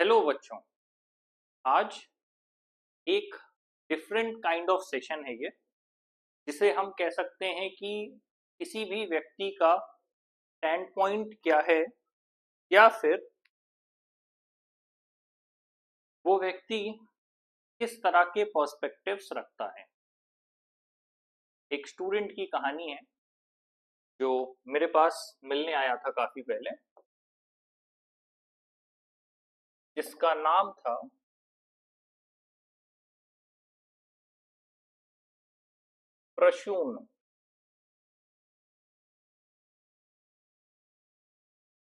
Hello बच्चों। आज एक डिफरेंट काइंड ऑफ सेशन है ये, जिसे हम कह सकते हैं कि किसी भी व्यक्ति का स्टैंड पॉइंट क्या है या फिर वो व्यक्ति किस तरह के पर्सपेक्टिव्स रखता है। एक स्टूडेंट की कहानी है जो मेरे पास मिलने आया था काफी पहले, जिसका नाम था प्रसून।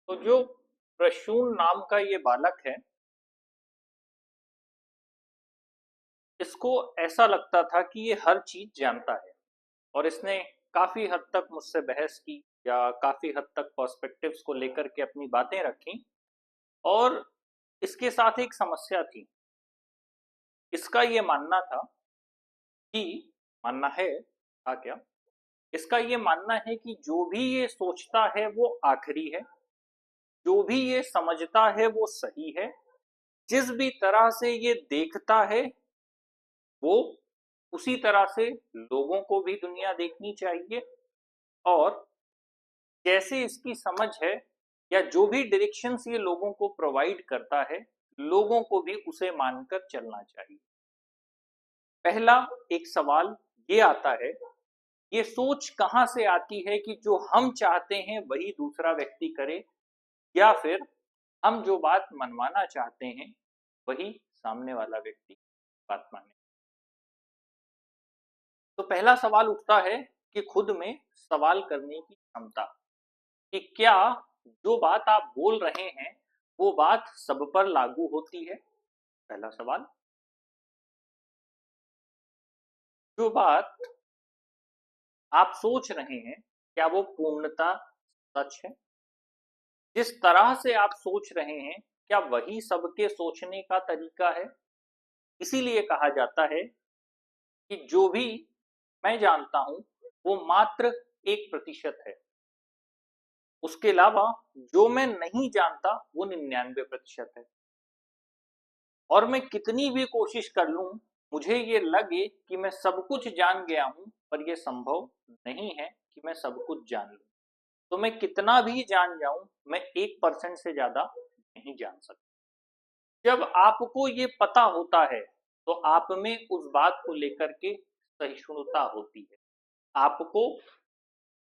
तो जो प्रसून नाम का ये बालक है, इसको ऐसा लगता था कि ये हर चीज जानता है और इसने काफी हद तक मुझसे बहस की या काफी हद तक पर्सपेक्टिव्स को लेकर के अपनी बातें रखी। और इसके साथ एक समस्या थी। इसका ये मानना था कि मानना है था क्या इसका ये मानना है कि जो भी ये सोचता है वो आखिरी है, जो भी ये समझता है वो सही है, जिस भी तरह से ये देखता है वो उसी तरह से लोगों को भी दुनिया देखनी चाहिए। और जैसे इसकी समझ है या जो भी डायरेक्शंस ये लोगों को प्रोवाइड करता है, लोगों को भी उसे मानकर चलना चाहिए। पहला एक सवाल ये आता है, ये सोच कहां से आती है कि जो हम चाहते हैं वही दूसरा व्यक्ति करे, या फिर हम जो बात मनवाना चाहते हैं वही सामने वाला व्यक्ति बात माने। तो पहला सवाल उठता है कि खुद में सवाल करने की क्षमता, कि क्या जो बात आप बोल रहे हैं वो बात सब पर लागू होती है। पहला सवाल, जो बात आप सोच रहे हैं क्या वो पूर्णता सच है। जिस तरह से आप सोच रहे हैं क्या वही सबके सोचने का तरीका है। इसीलिए कहा जाता है कि जो भी मैं जानता हूं वो मात्र 1% है, उसके अलावा जो मैं नहीं जानता वो 99% है। और मैं कितनी भी कोशिश कर लूं, मुझे ये लगे कि मैं सब कुछ जान गया हूं, पर यह संभव नहीं है कि मैं सब कुछ जान लूं। तो मैं कितना भी जान जाऊं, मैं 1% से ज्यादा नहीं जान सकता। जब आपको ये पता होता है तो आप में उस बात को लेकर के सहिष्णुता होती है। आपको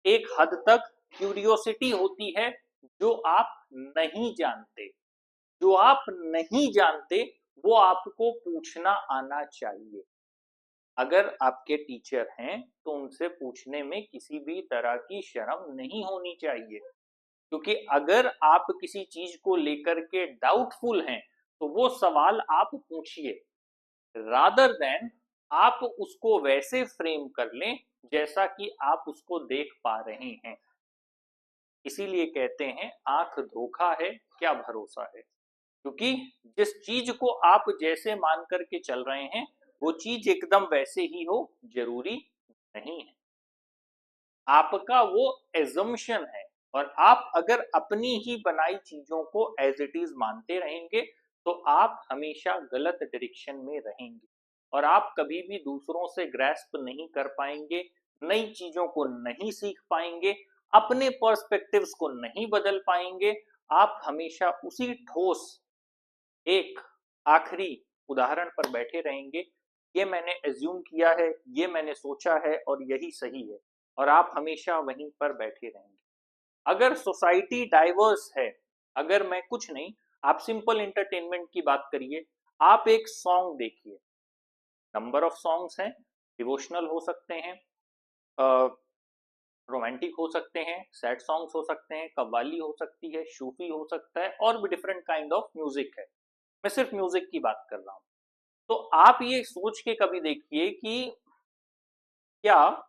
एक हद तक क्यूरियोसिटी होती है। जो आप नहीं जानते, जो आप नहीं जानते वो आपको पूछना आना चाहिए। अगर आपके टीचर हैं तो उनसे पूछने में किसी भी तरह की शर्म नहीं होनी चाहिए, क्योंकि अगर आप किसी चीज को लेकर के डाउटफुल हैं तो वो सवाल आप पूछिए, रादर देन आप उसको वैसे फ्रेम कर लें जैसा कि आप उसको देख पा रहे हैं। इसीलिए कहते हैं आंख धोखा है क्या भरोसा है, क्योंकि जिस चीज को आप जैसे मान करके चल रहे हैं वो चीज एकदम वैसे ही हो जरूरी नहीं है। आपका वो एजम्पशन है। और आप अगर अपनी ही बनाई चीजों को एज इट इज मानते रहेंगे तो आप हमेशा गलत डायरेक्शन में रहेंगे और आप कभी भी दूसरों से ग्रैस्प नहीं कर पाएंगे, नई चीजों को नहीं सीख पाएंगे, अपने पर्सपेक्टिव्स को नहीं बदल पाएंगे। आप हमेशा उसी ठोस एक आखिरी उदाहरण पर बैठे रहेंगे, ये मैंने एज्यूम किया है, ये मैंने सोचा है और यही सही है, और आप हमेशा वहीं पर बैठे रहेंगे। अगर सोसाइटी डाइवर्स है, अगर मैं कुछ नहीं, आप सिंपल एंटरटेनमेंट की बात करिए, आप एक सॉन्ग देखिए, नंबर ऑफ सॉन्ग्स हैं, डिवोशनल हो सकते हैं, रोमांटिक हो सकते हैं, सैड सॉन्ग्स हो सकते हैं, कव्वाली हो सकती है, सूफी हो सकता है, और भी डिफरेंट काइंड ऑफ म्यूजिक है। मैं सिर्फ म्यूजिक की बात कर रहा हूं। तो आप ये सोच के कभी देखिए कि क्या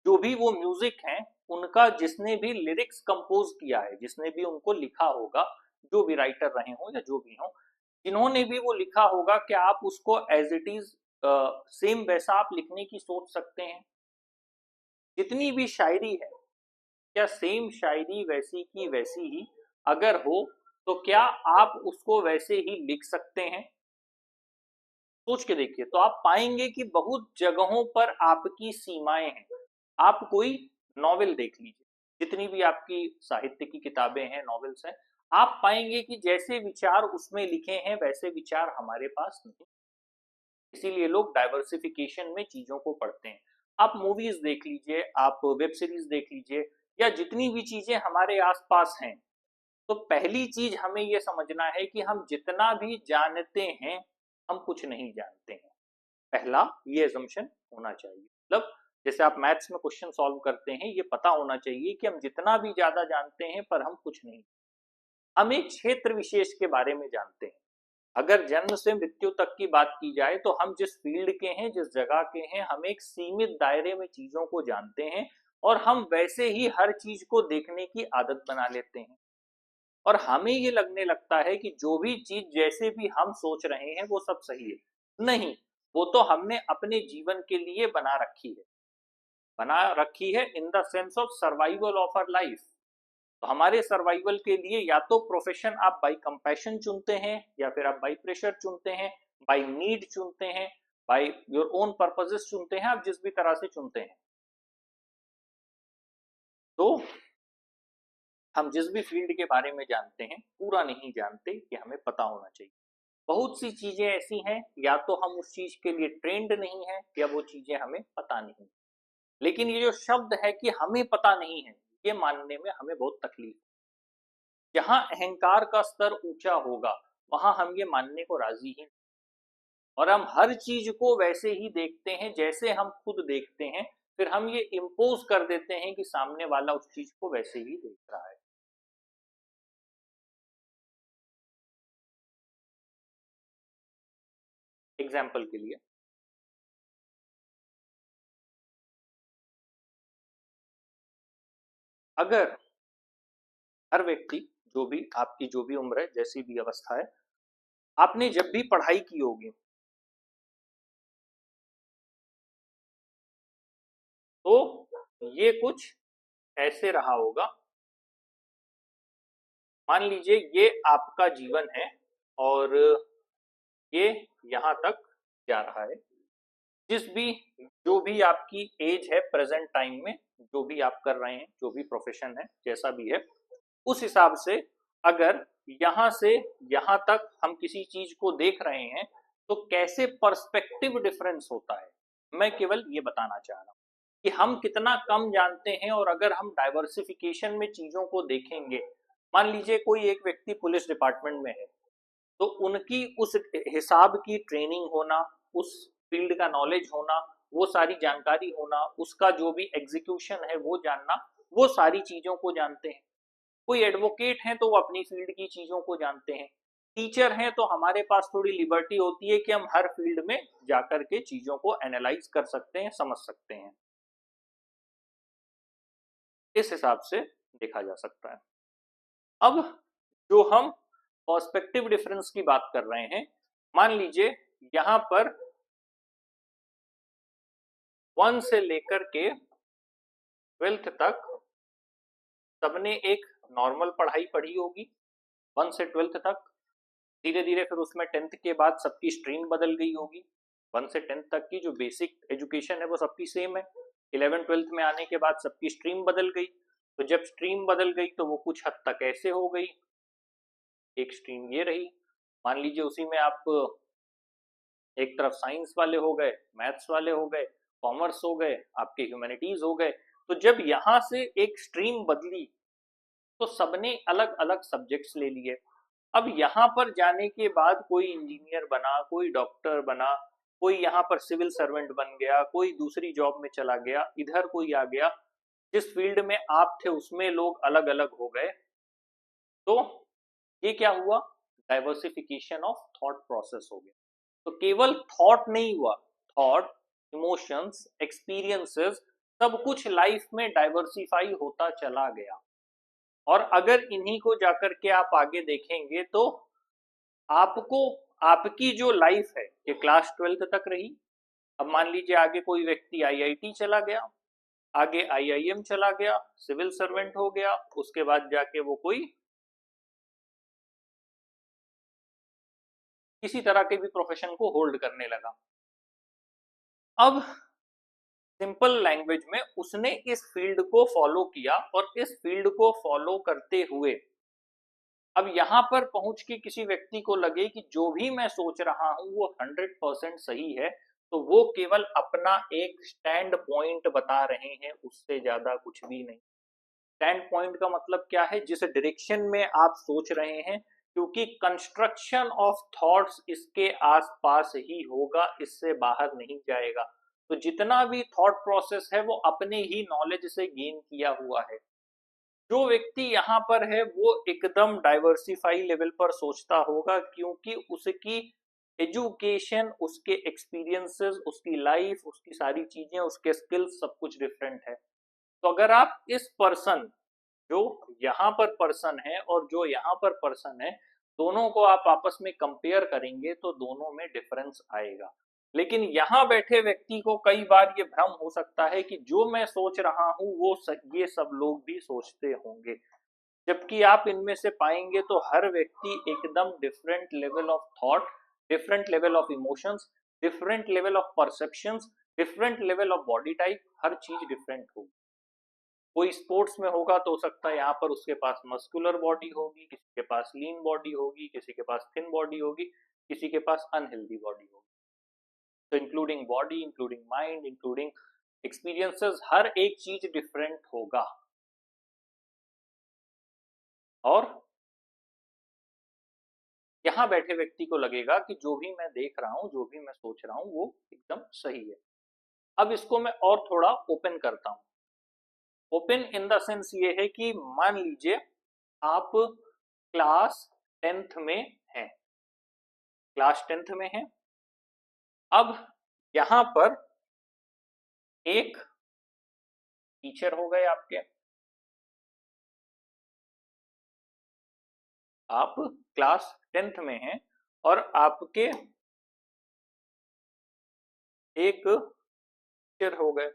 जो भी वो म्यूजिक हैं उनका जिसने भी लिरिक्स कंपोज किया है, जिसने भी उनको लिखा होगा, जो भी राइटर रहे हो या जो भी हो, जिन्होंने भी वो लिखा होगा, क्या आप उसको एज इट इज सेम वैसा आप लिखने की सोच सकते हैं। जितनी भी शायरी है, क्या सेम शायरी वैसी की वैसी ही अगर हो तो क्या आप उसको वैसे ही लिख सकते हैं? सोच के देखिए, तो आप पाएंगे कि बहुत जगहों पर आपकी सीमाएं हैं। आप कोई नॉवेल देख लीजिए, जितनी भी आपकी साहित्य की किताबें हैं, नॉवेल्स हैं, आप पाएंगे कि जैसे विचार उसमें लिखे हैं वैसे विचार हमारे पास नहीं। इसीलिए लोग डाइवर्सिफिकेशन में चीजों को पढ़ते हैं। आप मूवीज देख लीजिए, आप वेब सीरीज देख लीजिए, या जितनी भी चीजें हमारे आसपास हैं, तो पहली चीज हमें यह समझना है कि हम जितना भी जानते हैं, हम कुछ नहीं जानते हैं। पहला ये assumption होना चाहिए। मतलब जैसे आप मैथ्स में क्वेश्चन सॉल्व करते हैं, ये पता होना चाहिए कि हम जितना भी ज्यादा जानते हैं पर हम कुछ नहीं, हम एक क्षेत्र विशेष के बारे में जानते हैं। अगर जन्म से मृत्यु तक की बात की जाए तो हम जिस फील्ड के हैं, जिस जगह के हैं, हम एक सीमित दायरे में चीजों को जानते हैं, और हम वैसे ही हर चीज को देखने की आदत बना लेते हैं। और हमें ये लगने लगता है कि जो भी चीज जैसे भी हम सोच रहे हैं वो सब सही है। नहीं, वो तो हमने अपने जीवन के लिए बना रखी है in the sense of survival of our life. तो हमारे सर्वाइवल के लिए या तो प्रोफेशन आप बाई कंपैशन चुनते हैं, या फिर आप बाई प्रेशर चुनते हैं, बाई नीड चुनते हैं, बाई योर ओन पर्पजेस चुनते हैं, आप जिस भी तरह से चुनते हैं। तो हम जिस भी फील्ड के बारे में जानते हैं, पूरा नहीं जानते, कि हमें पता होना चाहिए। बहुत सी चीजें ऐसी हैं, या तो हम उस चीज के लिए ट्रेंड नहीं है, या वो चीजें हमें पता नहीं। लेकिन ये जो शब्द है कि हमें पता नहीं है, ये मानने में हमें बहुत तकलीफ। जहां अहंकार का स्तर ऊंचा होगा, वहां हम ये मानने को राजी हैं, और हम हर चीज को वैसे ही देखते हैं जैसे हम खुद देखते हैं। फिर हम ये इम्पोज कर देते हैं कि सामने वाला उस चीज को वैसे ही देख रहा है। एग्जाम्पल के लिए, अगर हर व्यक्ति, जो भी आपकी जो भी उम्र है, जैसी भी अवस्था है, आपने जब भी पढ़ाई की होगी, तो ये कुछ ऐसे रहा होगा। मान लीजिए ये आपका जीवन है, और ये यहां तक जा रहा है। जिस भी जो भी आपकी एज है प्रेजेंट टाइम में, जो भी आप कर रहे हैं, जो भी प्रोफेशन है, जैसा भी है, उस हिसाब से अगर यहां से यहां तक हम किसी चीज को देख रहे हैं, तो कैसे पर्सपेक्टिव डिफरेंस होता है, मैं केवल ये बताना चाह रहा हूं कि हम कितना कम जानते हैं। और अगर हम डाइवर्सिफिकेशन में चीजों को देखेंगे, मान लीजिए कोई एक व्यक्ति पुलिस डिपार्टमेंट में है, तो उनकी उस हिसाब की ट्रेनिंग होना, उस फील्ड का नॉलेज होना, वो सारी जानकारी होना, उसका जो भी एग्जीक्यूशन है वो जानना, वो सारी चीजों को जानते हैं। कोई एडवोकेट है तो वो अपनी फील्ड की चीजों को जानते हैं। टीचर हैं तो हमारे पास थोड़ी लिबर्टी होती है कि हम हर फील्ड में जाकर के चीजों को एनालाइज कर सकते हैं, समझ सकते हैं। इस हिसाब से देखा जा सकता है। अब जो हम पर्सपेक्टिव डिफरेंस की बात कर रहे हैं, मान लीजिए यहां पर 1 से लेकर के 12th तक सबने एक नॉर्मल पढ़ाई पढ़ी होगी, 1 से 12th तक। धीरे धीरे फिर उसमें 10th के बाद सबकी स्ट्रीम बदल गई होगी। 1 से 10th तक की जो बेसिक एजुकेशन है वो सबकी सेम है। 11 12th में आने के बाद सबकी स्ट्रीम बदल गई। तो जब स्ट्रीम बदल गई तो वो कुछ हद तक ऐसे हो गई, एक स्ट्रीम ये रही। मान लीजिए उसी में आप एक तरफ साइंस वाले हो गए, मैथ्स वाले हो गए, कॉमर्स हो गए, आपके ह्यूमैनिटीज हो गए। तो जब यहां से एक स्ट्रीम बदली, तो सबने अलग अलग सब्जेक्ट्स ले लिए। अब यहाँ पर जाने के बाद कोई इंजीनियर बना, कोई डॉक्टर बना, कोई यहाँ पर सिविल सर्वेंट बन गया, कोई दूसरी जॉब में चला गया, इधर कोई आ गया। जिस फील्ड में आप थे उसमें लोग अलग अलग हो गए। तो ये क्या हुआ, डाइवर्सिफिकेशन ऑफ थॉट प्रोसेस हो गया। तो केवल थॉट नहीं हुआ, थॉट, इमोशंस, एक्सपीरियंसेस, सब कुछ लाइफ में डाइवर्सिफाई होता चला गया। और अगर इन्हीं को जाकर के आप आगे देखेंगे, तो आपको आपकी जो लाइफ है ये क्लास 12th तक रही। अब मान लीजिए आगे कोई व्यक्ति आईआईटी चला गया, आगे आईआईएम चला गया, सिविल सर्वेंट हो गया, उसके बाद जाके वो कोई किसी तरह के भी प्रोफेशन को होल्ड करने लगा। अब सिंपल लैंग्वेज में उसने इस फील्ड को फॉलो किया और इस फील्ड को फॉलो करते हुए अब यहां पर पहुंच के किसी व्यक्ति को लगे कि जो भी मैं सोच रहा हूं वो 100% सही है, तो वो केवल अपना एक स्टैंड पॉइंट बता रहे हैं, उससे ज्यादा कुछ भी नहीं। स्टैंड पॉइंट का मतलब क्या है? जिस डायरेक्शन में आप सोच रहे हैं, क्योंकि कंस्ट्रक्शन ऑफ थॉट्स इसके आसपास ही होगा, इससे बाहर नहीं जाएगा। तो जितना भी थॉट प्रोसेस है वो अपने ही नॉलेज से गेन किया हुआ है। जो व्यक्ति यहाँ पर है वो एकदम डाइवर्सिफाई लेवल पर सोचता होगा, क्योंकि उसकी एजुकेशन, उसके एक्सपीरियंसेस, उसकी लाइफ, उसकी सारी चीजें, उसके स्किल्स सब कुछ डिफरेंट है। तो अगर आप इस पर्सन, जो यहाँ पर पर्सन है और जो यहाँ पर पर्सन है, दोनों को आप आपस में कंपेयर करेंगे तो दोनों में डिफरेंस आएगा। लेकिन यहाँ बैठे व्यक्ति को कई बार ये भ्रम हो सकता है कि जो मैं सोच रहा हूँ वो ये सब लोग भी सोचते होंगे, जबकि आप इनमें से पाएंगे तो हर व्यक्ति एकदम different level of thought, different level of emotions, different level of perceptions, different level of body type, हर चीज डिफरेंट होगी। कोई स्पोर्ट्स में होगा तो हो सकता है यहाँ पर उसके पास मस्कुलर बॉडी होगी, किसी के पास लीन बॉडी होगी, किसी के पास थिन बॉडी होगी, किसी के पास अनहेल्दी बॉडी होगी। तो including body, including mind, including experiences, हर एक चीज डिफरेंट होगा। और यहाँ बैठे व्यक्ति को लगेगा कि जो भी मैं देख रहा हूँ, जो भी मैं सोच रहा हूँ वो एकदम सही है। अब इसको मैं और थोड़ा ओपन करता हूँ। ओपन इन द सेंस ये है कि मान लीजिए आप क्लास 10th में हैं, क्लास 10th में हैं। अब यहां पर एक टीचर हो गए आपके, आप क्लास 10th में हैं और आपके एक टीचर हो गए।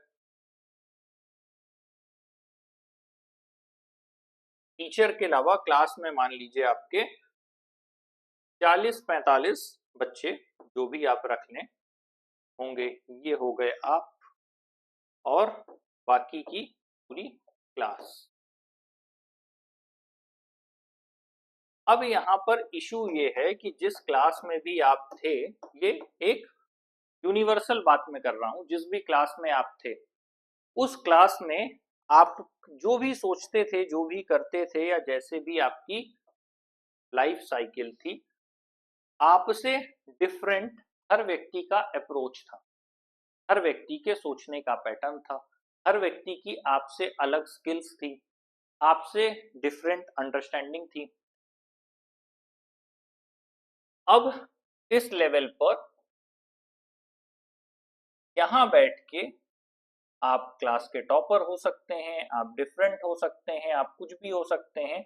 टीचर के अलावा क्लास में मान लीजिए आपके 40-45 बच्चे, जो भी आप रख लें, होंगे। ये हो गए आप और बाकी की पूरी क्लास। अब यहाँ पर इशू ये है कि जिस क्लास में भी आप थे, ये एक यूनिवर्सल बात में कर रहा हूं, जिस भी क्लास में आप थे उस क्लास में आप जो भी सोचते थे, जो भी करते थे, या जैसे भी आपकी लाइफ साइकिल थी, आपसे डिफरेंट हर व्यक्ति का अप्रोच था, हर व्यक्ति के सोचने का पैटर्न था, हर व्यक्ति की आपसे अलग स्किल्स थी, आपसे डिफरेंट अंडरस्टैंडिंग थी। अब इस लेवल पर यहां बैठ के आप क्लास के टॉपर हो सकते हैं, आप डिफरेंट हो सकते हैं, आप कुछ भी हो सकते हैं।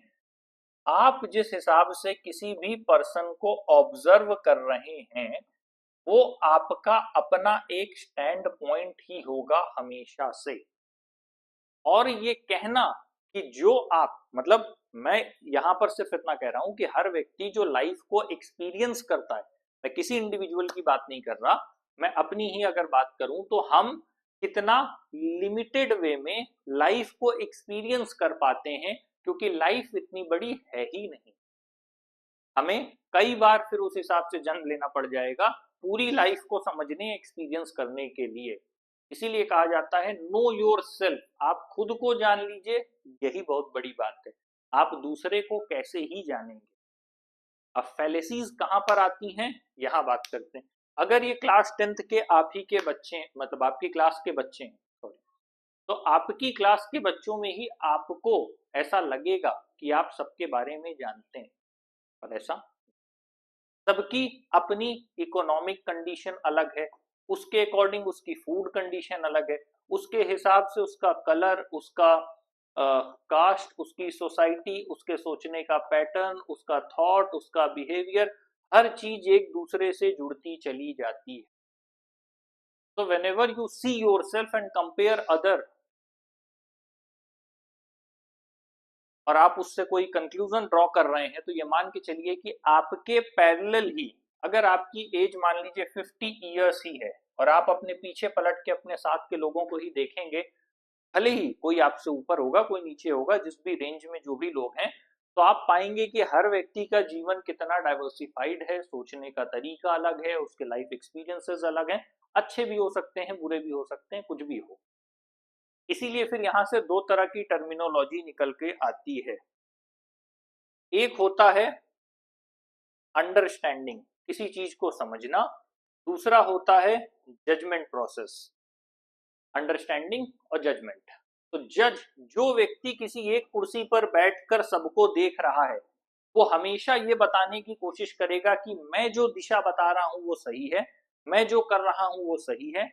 आप जिस हिसाब से किसी भी पर्सन को ऑब्जर्व कर रहे हैं वो आपका अपना एक स्टैंड पॉइंट ही होगा हमेशा से। और ये कहना कि जो आप, मतलब मैं यहां पर सिर्फ इतना कह रहा हूं कि हर व्यक्ति जो लाइफ को एक्सपीरियंस करता है, मैं किसी इंडिविजुअल की बात नहीं कर रहा, मैं अपनी ही अगर बात करूं तो हम कितना लिमिटेड वे में लाइफ को एक्सपीरियंस कर पाते हैं, क्योंकि लाइफ इतनी बड़ी है ही नहीं। हमें कई बार फिर उस हिसाब से जन्म लेना पड़ जाएगा पूरी लाइफ को समझने, एक्सपीरियंस करने के लिए। इसीलिए कहा जाता है नो योर सेल्फ, आप खुद को जान लीजिए, यही बहुत बड़ी बात है। आप दूसरे को कैसे ही जानेंगे। अब फैलेसीज कहां पर आती हैं, यहां बात करते हैं। अगर ये क्लास 10th के आप ही के बच्चे, मतलब आपकी क्लास के बच्चे हैं, सॉरी, तो आपकी क्लास के बच्चों में ही आपको ऐसा लगेगा कि आप सबके बारे में जानते हैं, और ऐसा सबकी अपनी इकोनॉमिक कंडीशन अलग है, उसके अकॉर्डिंग उसकी फूड कंडीशन अलग है, उसके हिसाब से उसका कलर, उसका कास्ट, उसकी सोसाइटी, उसके सोचने का पैटर्न, उसका थॉट, उसका बिहेवियर, हर चीज एक दूसरे से जुड़ती चली जाती है। तो whenever you see yourself and compare other, और आप उससे कोई कंक्लूजन ड्रॉ कर रहे हैं, तो ये मान के चलिए कि आपके पैरेलल ही अगर आपकी एज मान लीजिए 50 ईयर्स ही है और आप अपने पीछे पलट के अपने साथ के लोगों को ही देखेंगे, भले ही कोई आपसे ऊपर होगा कोई नीचे होगा, जिस भी रेंज में जो भी लोग हैं, तो आप पाएंगे कि हर व्यक्ति का जीवन कितना डाइवर्सिफाइड है, सोचने का तरीका अलग है, उसके लाइफ एक्सपीरियंसेस अलग हैं, अच्छे भी हो सकते हैं बुरे भी हो सकते हैं, कुछ भी हो। इसीलिए फिर यहां से दो तरह की टर्मिनोलॉजी निकल के आती है। एक होता है अंडरस्टैंडिंग, किसी चीज को समझना, दूसरा होता है जजमेंट प्रोसेस। अंडरस्टैंडिंग और जजमेंट। तो जज, जो व्यक्ति किसी एक कुर्सी पर बैठकर सबको देख रहा है, वो हमेशा ये बताने की कोशिश करेगा कि मैं जो दिशा बता रहा हूं वो सही है, मैं जो कर रहा हूं वो सही है।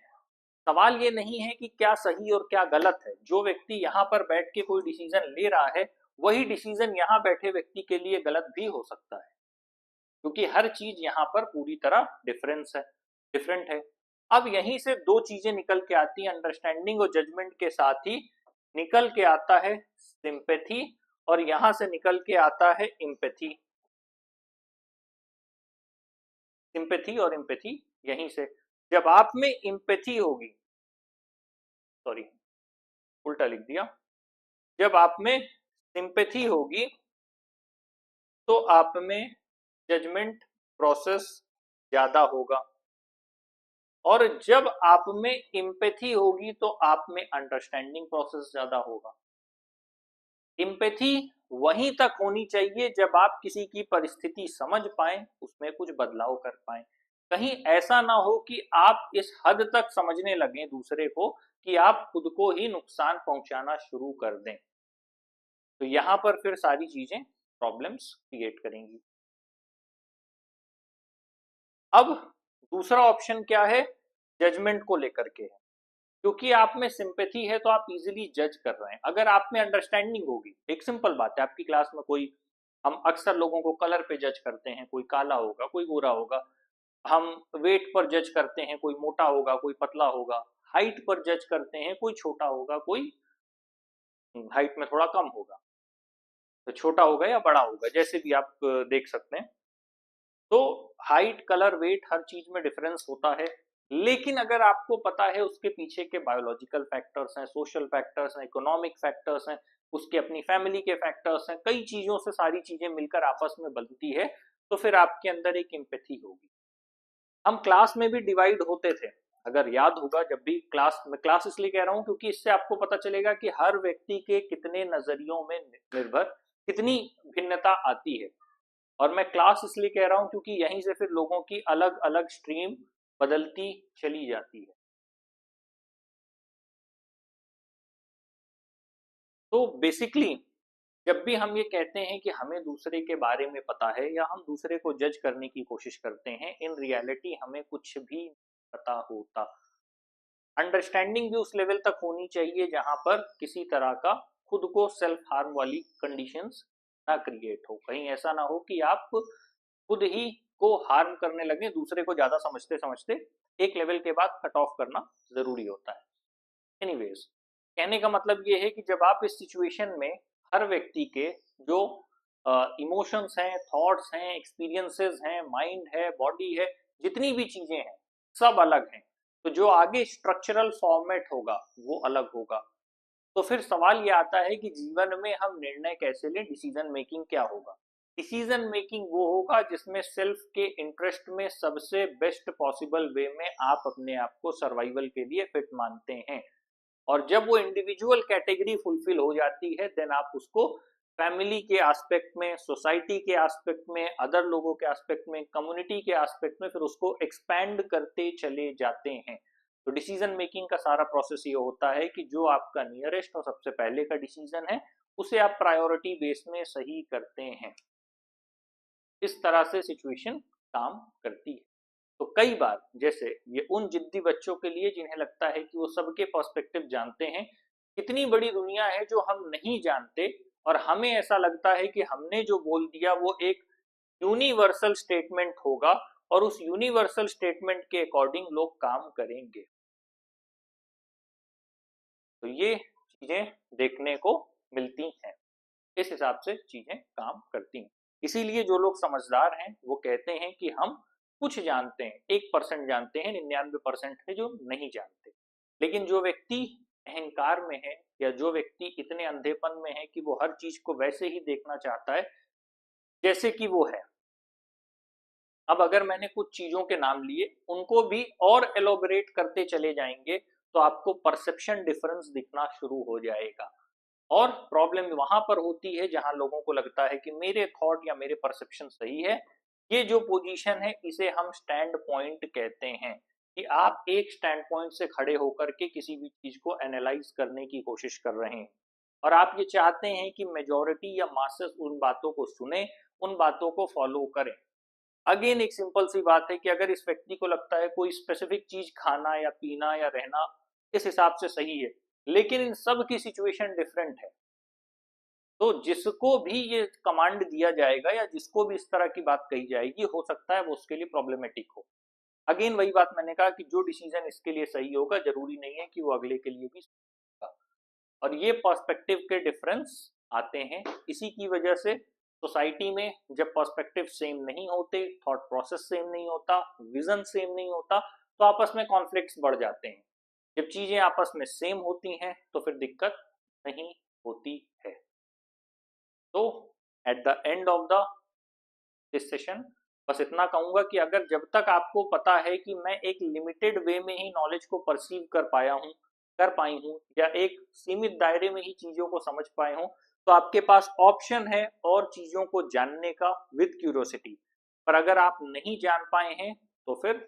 सवाल ये नहीं है कि क्या सही और क्या गलत है, जो व्यक्ति यहाँ पर बैठ के कोई डिसीजन ले रहा है वही डिसीजन यहाँ बैठे व्यक्ति के लिए गलत भी हो सकता है, क्योंकि हर चीज यहाँ पर पूरी तरह डिफरेंट है। अब यहीं से दो चीजें निकल के आती है, अंडरस्टैंडिंग और जजमेंट के साथ ही निकल के आता है सिंपैथी, और यहां से निकल के आता है एम्पैथी। सिंपैथी और एम्पैथी यहीं से, जब आप में एम्पैथी होगी, सॉरी उल्टा लिख दिया, जब आप में सिंपैथी होगी तो आप में जजमेंट प्रोसेस ज्यादा होगा, और जब आप में एम्पैथी होगी तो आप में अंडरस्टैंडिंग प्रोसेस ज्यादा होगा। एम्पैथी वहीं तक होनी चाहिए जब आप किसी की परिस्थिति समझ पाएं, उसमें कुछ बदलाव कर पाएं। कहीं ऐसा ना हो कि आप इस हद तक समझने लगें दूसरे को कि आप खुद को ही नुकसान पहुंचाना शुरू कर दें, तो यहां पर फिर सारी चीजें प्रॉब्लम्स क्रिएट करेंगी। अब दूसरा ऑप्शन क्या है, जजमेंट को लेकर के है, क्योंकि आप में सिंपैथी है तो आप इजीली जज कर रहे हैं। अगर आप में अंडरस्टैंडिंग होगी, एक सिंपल बात है, आपकी क्लास में कोई, हम अक्सर लोगों को कलर पे जज करते हैं, कोई काला होगा कोई गोरा होगा, हम वेट पर जज करते हैं, कोई मोटा होगा कोई पतला होगा, हाइट पर जज करते हैं, कोई छोटा होगा कोई हाइट में थोड़ा कम होगा, तो छोटा होगा या बड़ा होगा, जैसे भी आप देख सकते हैं। तो हाइट कलर वेट हर चीज में डिफरेंस होता है, लेकिन अगर आपको पता है उसके पीछे के बायोलॉजिकल फैक्टर्स हैं, सोशल फैक्टर्स हैं, इकोनॉमिक फैक्टर्स हैं, उसके अपनी फैमिली के फैक्टर्स हैं, कई चीजों से सारी चीजें मिलकर आपस में बनती है, तो फिर आपके अंदर एक एम्पैथी होगी। हम क्लास में भी डिवाइड होते थे, अगर याद होगा, जब भी क्लास में, क्लास इसलिए कह रहा हूं क्योंकि इससे आपको पता चलेगा कि हर व्यक्ति के कितने नजरियों में निर्भर कितनी भिन्नता आती है। और मैं क्लास इसलिए कह रहा हूं क्योंकि यहीं से फिर लोगों की अलग अलग स्ट्रीम बदलती चली जाती है। तो बेसिकली जब भी हम ये कहते हैं कि हमें दूसरे के बारे में पता है या हम दूसरे को जज करने की कोशिश करते हैं, इन रियलिटी हमें कुछ भी पता होता। अंडरस्टैंडिंग भी उस लेवल तक होनी चाहिए जहां पर किसी तरह का खुद को सेल्फ हार्म वाली कंडीशंस ना क्रिएट हो, कहीं ऐसा ना हो कि आप खुद ही को हार्म करने लगे, दूसरे को ज्यादा समझते समझते एक लेवल के बाद कट ऑफ करना जरूरी होता है। एनीवेज, कहने का मतलब ये है कि जब आप इस सिचुएशन में, हर व्यक्ति के जो इमोशंस हैं, थॉट्स हैं, एक्सपीरियंसेस हैं, माइंड है, बॉडी है, जितनी भी चीजें हैं सब अलग हैं, तो जो आगे स्ट्रक्चरल फॉर्मेट होगा वो अलग होगा। तो फिर सवाल ये आता है कि जीवन में हम निर्णय कैसे लें, डिसीजन मेकिंग क्या होगा। डिसीजन मेकिंग वो होगा जिसमें सेल्फ के इंटरेस्ट में सबसे बेस्ट पॉसिबल वे में आप अपने आप को सर्वाइवल के लिए फिट मानते हैं, और जब वो इंडिविजुअल कैटेगरी फुलफिल हो जाती है देन आप उसको फैमिली के एस्पेक्ट में, सोसाइटी के एस्पेक्ट में, अदर लोगों के एस्पेक्ट में, कम्युनिटी के एस्पेक्ट में फिर उसको एक्सपैंड करते चले जाते हैं। तो डिसीजन मेकिंग का सारा प्रोसेस ये होता है कि जो आपका नियरेस्ट और सबसे पहले का डिसीजन है उसे आप प्रायोरिटी बेस में सही करते हैं। इस तरह से सिचुएशन काम करती है। तो कई बार जैसे ये उन जिद्दी बच्चों के लिए जिन्हें लगता है कि वो सबके पर्सपेक्टिव जानते हैं, कितनी बड़ी दुनिया है जो हम नहीं जानते, और हमें ऐसा लगता है कि हमने जो बोल दिया वो एक यूनिवर्सल स्टेटमेंट होगा और उस यूनिवर्सल स्टेटमेंट के अकॉर्डिंग लोग काम करेंगे। तो ये चीजें देखने को मिलती हैं, इस हिसाब से चीजें काम करती हैं। इसीलिए जो लोग समझदार हैं वो कहते हैं कि हम कुछ जानते हैं, 1% जानते हैं, 99% है जो नहीं जानते। लेकिन जो व्यक्ति अहंकार में है या जो व्यक्ति इतने अंधेपन में है कि वो हर चीज को वैसे ही देखना चाहता है जैसे कि वो है। अब अगर मैंने कुछ चीजों के नाम लिए, उनको भी और एलोबरेट करते चले जाएंगे तो आपको परसेप्शन डिफरेंस दिखना शुरू हो जाएगा। और प्रॉब्लम वहां पर होती है जहां लोगों को लगता है कि मेरे थॉट या मेरे परसेप्शन सही है। ये जो पोजीशन है इसे हम स्टैंड पॉइंट कहते हैं, कि आप एक स्टैंड पॉइंट से खड़े होकर के किसी भी चीज को एनालाइज करने की कोशिश कर रहे हैं और आप ये चाहते हैं कि मेजॉरिटी या मासेस उन बातों को सुने, उन बातों को फॉलो करें। अगेन एक सिंपल सी बात है कि अगर इस व्यक्ति को लगता है कोई स्पेसिफिक चीज खाना या पीना या रहना इस हिसाब से सही है, लेकिन इन सब की सिचुएशन डिफरेंट है, तो जिसको भी ये कमांड दिया जाएगा या जिसको भी इस तरह की बात कही जाएगी, हो सकता है वो उसके लिए प्रॉब्लमेटिक हो। अगेन वही बात मैंने कहा कि जो डिसीजन इसके लिए सही होगा जरूरी नहीं है कि वो अगले के लिए भी सही होगा। और ये पर्सपेक्टिव के डिफरेंस आते हैं। इसी की वजह से सोसाइटी में जब पर्सपेक्टिव सेम नहीं होते, थॉट प्रोसेस सेम नहीं होता, विजन सेम नहीं होता, तो आपस में कॉन्फ्लिक्ट्स बढ़ जाते हैं। जब चीजें आपस में सेम होती हैं तो फिर दिक्कत नहीं होती है। तो at the end of the this session बस इतना कहूंगा कि अगर जब तक आपको पता है कि मैं एक लिमिटेड वे में ही नॉलेज को परसीव कर पाया हूं, कर पाई हूं, या एक सीमित दायरे में ही चीजों को समझ पाए हूं, तो आपके पास ऑप्शन है और चीजों को जानने का विद क्यूरियोसिटी। पर अगर आप नहीं जान पाए हैं तो फिर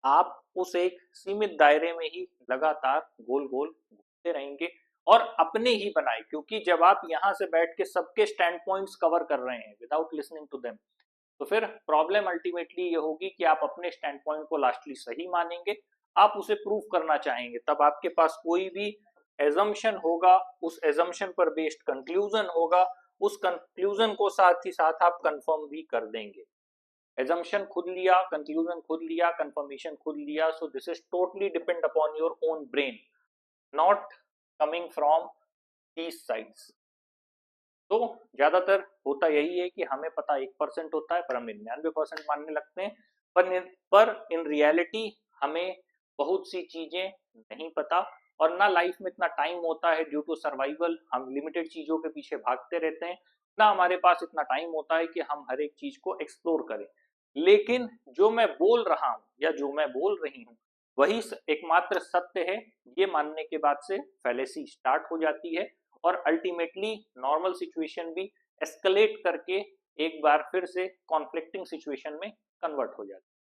आप उस एक सीमित दायरे में ही लगातार गोल गोल घूमते रहेंगे और अपने ही बनाए, क्योंकि जब आप यहां से बैठ के सबके स्टैंड पॉइंट्स कवर कर रहे हैं विदाउट लिसनिंग टू देम, तो फिर प्रॉब्लम अल्टीमेटली ये होगी कि आप अपने स्टैंड पॉइंट को लास्टली सही मानेंगे, आप उसे प्रूव करना चाहेंगे, तब आपके पास कोई भी एजम्पशन होगा, उस एजम्पशन पर बेस्ड कंक्लूजन होगा, उस कंक्लूजन को साथ ही साथ आप कंफर्म भी कर देंगे। एजम्पशन खुद लिया, कंक्लूजन खुद लिया, कंफर्मेशन खुद लिया, so this is totally depend upon your own brain, not coming from these sides. तो ज्यादातर होता यही है कि हमें पता 1% होता है पर हम 99% मानने लगते हैं, पर इन रियलिटी हमें बहुत सी चीजें नहीं पता, और ना लाइफ में इतना टाइम होता है, ड्यू टू सर्वाइवल हम लिमिटेड चीजों के पीछे भागते रहते हैं, ना हमारे पास इतना टाइम होता है कि हम हर एक चीज को एक्सप्लोर करें। लेकिन जो मैं बोल रहा हूं या जो मैं बोल रही हूं वही एकमात्र सत्य है, ये मानने के बाद से फैलेसी स्टार्ट हो जाती है और अल्टीमेटली नॉर्मल सिचुएशन भी एस्केलेट करके एक बार फिर से कॉन्फ्लिक्टिंग सिचुएशन में कन्वर्ट हो जाती है।